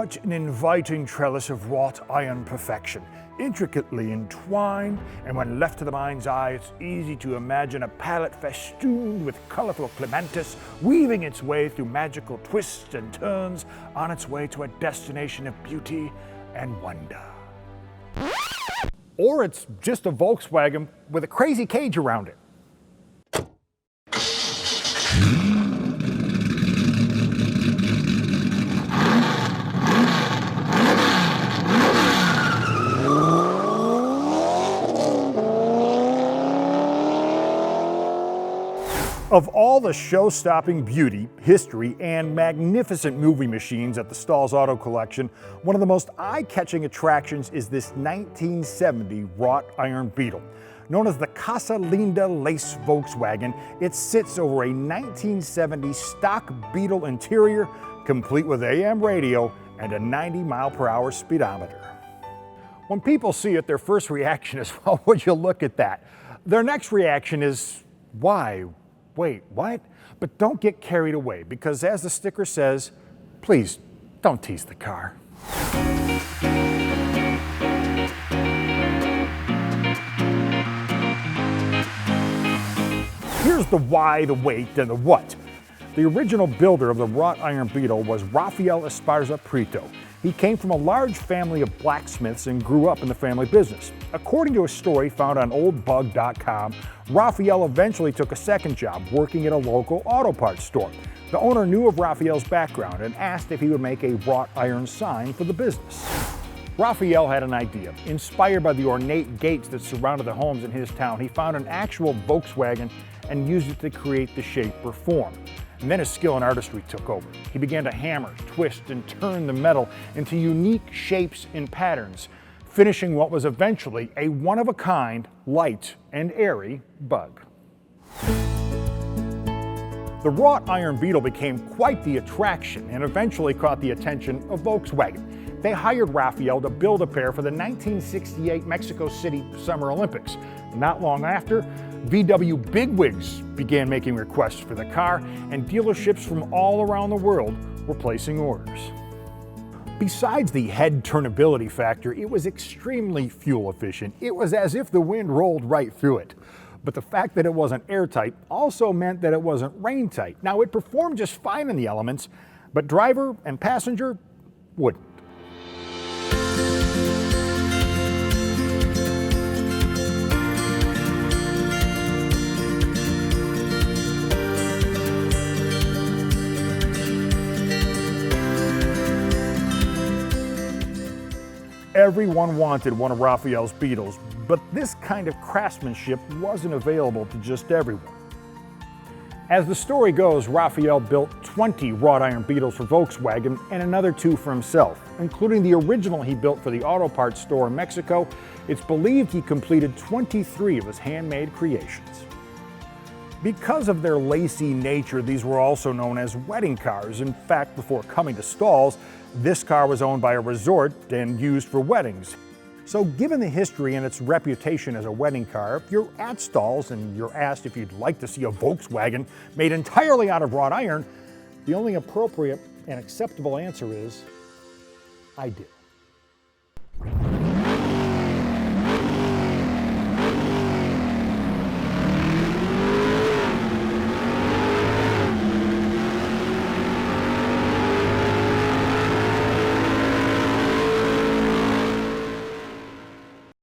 What an inviting trellis of wrought iron perfection, intricately entwined, and when left to the mind's eye, it's easy to imagine a palette festooned with colorful clematis, weaving its way through magical twists and turns on its way to a destination of beauty and wonder. Or it's just a Volkswagen with a crazy cage around it. Of all the show-stopping beauty, history, and magnificent movie machines at the Stahl's Auto Collection, one of the most eye-catching attractions is this 1970 wrought iron Beetle. Known as the Casa Linda Lace Volkswagen, it sits over a 1970 stock Beetle interior, complete with AM radio and a 90-mile-per-hour speedometer. When people see it, their first reaction is, well, would you look at that? Their next reaction is, why? Wait, what? But don't get carried away, because as the sticker says, please don't tease the car. Here's the why, the wait, and the what. The original builder of the wrought iron Beetle was Rafael Esparza Prieto. He came from a large family of blacksmiths and grew up in the family business. According to a story found on oldbug.com, Rafael eventually took a second job working at a local auto parts store. The owner knew of Rafael's background and asked if he would make a wrought iron sign for the business. Rafael had an idea. Inspired by the ornate gates that surrounded the homes in his town, he found an actual Volkswagen and used it to create the shape or form. And then his skill and artistry took over. He began to hammer, twist, and turn the metal into unique shapes and patterns, finishing what was eventually a one-of-a-kind, light and airy bug. The wrought iron Beetle became quite the attraction and eventually caught the attention of Volkswagen. They hired Rafael to build a pair for the 1968 Mexico City Summer Olympics. Not long after, VW bigwigs began making requests for the car, and dealerships from all around the world were placing orders. Besides the head turnability factor, it was extremely fuel efficient. It was as if the wind rolled right through it. But the fact that it wasn't airtight also meant that it wasn't rain tight. Now, it performed just fine in the elements, but driver and passenger wouldn't. Everyone wanted one of Rafael's Beetles, but this kind of craftsmanship wasn't available to just everyone. As the story goes, Rafael built 20 wrought iron Beetles for Volkswagen and another 2 for himself, including the original he built for the auto parts store in Mexico. It's believed he completed 23 of his handmade creations. Because of their lacy nature, these were also known as wedding cars. In fact, before coming to Stahl's, this car was owned by a resort and used for weddings. So given the history and its reputation as a wedding car, if you're at Stahl's and you're asked if you'd like to see a Volkswagen made entirely out of wrought iron, the only appropriate and acceptable answer is, I did.